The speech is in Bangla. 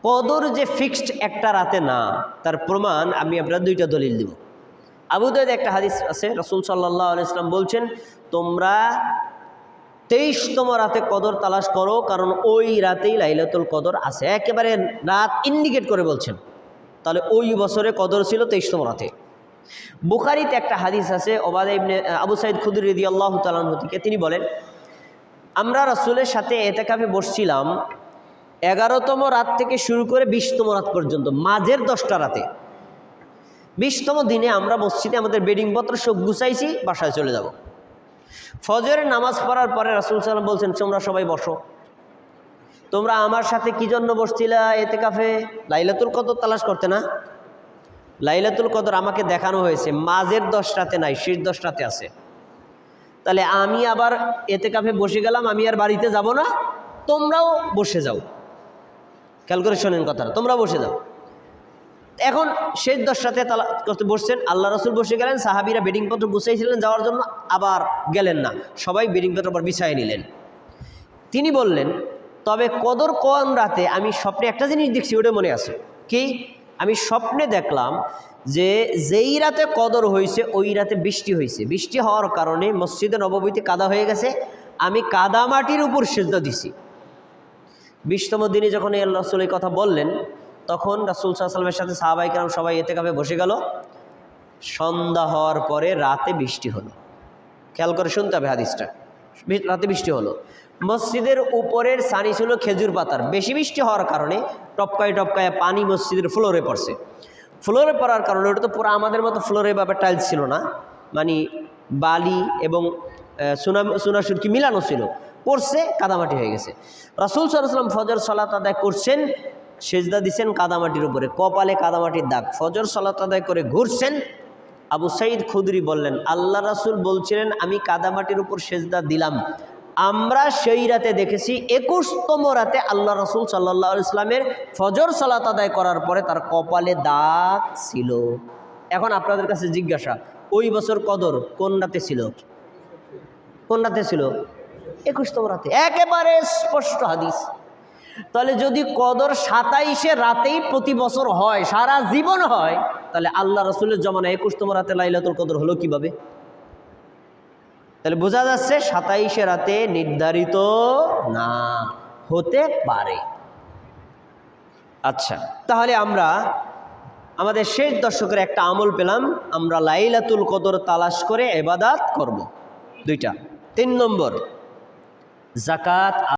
কদর যে ফিক্সড একটা রাতে না, তার প্রমাণ আমি আপনার দুইটা দলিল দিব। আবু দাউদে একটা হাদিস আছে, রাসূল সাল্লাল্লাহু আলাইহি ওয়াসাল্লাম বলছেন, তোমরা 23তম রাতে কদর তালাশ করো, কারণ ওই রাতেই লাইলাতুল কদর আছে। একেবারে রাত ইন্ডিকেট করে বলছেন। তাহলে ওই বছরে কদর ছিল 23তম রাতে। বুখারীতে একটা হাদিস আছে ওবাদা ইবনে আবু সাঈদ খুদরি রাদিয়াল্লাহু তাআলা আনহু থেকে, তিনি বলেন, আমরা রাসূলের সাথে এতেকাফে বসছিলাম 11তম রাত থেকে শুরু করে 20তম রাত পর্যন্ত, মাঝের 10টা রাতে। 20তম দিনে আমরা মসজিদে আমাদের বেডিংপত্র সব গুছাইছি, বাসায় চলে যাব। ফজরের নামাজ পড়ার পরে রাসূল সাল্লাল্লাহু আলাইহি ওয়াসাল্লাম বলছেন, তোমরা সবাই বসো। তোমরা আমার সাথে কি জন্য বসছিলা এতেকাফে? লাইলাতুল কদর তালাশ করতে না? লাইলাতুল কদর আমাকে দেখানো হয়েছে মাঝের 10 রাতে নাই, শেষ 10 রাতে আছে। তাহলে আমি আবার এতেকাফে বসে গেলাম, আমি আর বাড়িতে যাব না, তোমরাও বসে যাও। খেয়াল করে শোনেন কথাটা, তোমরা বসে যাও। এখন শেষ 10 রাতে তালা করতে বসছেন, আল্লাহ রাসূল বসে গেলেন, সাহাবীরা বেডিংপত্র গুছাইছিলেন যাওয়ার জন্য, আবার গেলেন না, সবাই বেডিংপত্র আবার বিছায় নিলেন। তিনি বললেন, তবে কদর কোন রাতে আমি স্বপ্নে একটা জিনিস দেখছি, ওটা মনে আছে। কি? আমি স্বপ্নে দেখলাম যে যেই রাতে কদর হয়েছে ওই রাতে বৃষ্টি হয়েছে। বৃষ্টি হওয়ার কারণে মসজিদে নববীতে কাদা হয়ে গেছে, আমি কাদা মাটির উপর সিজদা দিছি। 20তম দিনে যখন এই আল্লাহ রাসূল এই কথা বললেন, তখন রাসূল সাল্লাল্লাহু আলাইহি ওয়াসাল্লামের সাথে সাহাবায়ে কেরাম সবাই এতেকাফে বসে গেল। সন্ধ্যা হওয়ার পরে রাতে বৃষ্টি হলো। খেয়াল করে শুনতে হবে হাদিসটা। রাতে বৃষ্টি হলো। মসজিদের উপরের ছানি ছিল খেজুর পাতার, বেশি বৃষ্টি হওয়ার কারণে টপকায় টপকায় পানি মসজিদের ফ্লোরে পড়ছে। ফ্লোরে পড়ার কারণে, ওটা তো পুরো আমাদের মতো ফ্লোরে বা টাইলস ছিল না, মানে বালি এবং চুনা সুরকি মিলানো ছিল, পড়ছে, কাদামাটি হয়ে গেছে। রাসূল সাল্লাল্লাহু আলাইহি ওয়াসাল্লাম ফজর সালাত আদায় করছেন, সেজদা দিচ্ছেন কাদামাটির উপরে, কপালে কাদামাটির দাগ। ফজর সালাত আদায় করে ঘুরছেন। আবু সাঈদ খুদরি বললেন, আল্লাহ রাসূল বলছিলেন আমি কাদামাটির উপর সেজদা দিলাম। আমরা সেই রাতে দেখেছি 21তম রাতে আল্লাহ রাসূল সাল্লাল্লাহু আলাইহি ওয়াসাল্লামের ফজর সালাত আদায় করার পরে তার কপালে দাগ ছিল। এখন আপনাদের কাছে জিজ্ঞাসা, ওই বছর কদর কোন রাতে ছিল? কোন রাতে ছিল? 21তম রাতে। একেবারে স্পষ্ট হাদিস। তাহলে যদি কদর 27 রাতেই প্রতি বছর হয়, সারা জীবন হয়, তাহলে আল্লাহ রাসূলের জমানায় 21তম রাতে লাইলাতুল কদর হলো কিভাবে? তাহলে বোঝা যাচ্ছে 27 রাতে নির্ধারিত না, হতে পারে। আচ্ছা, তাহলে আমরা আমাদের শেষ দশকের একটা আমল পেলাম, আমরা লাইলাতুল কদর তালাশ করে ইবাদত করব। 2টা। 3 নম্বর, যাকাত।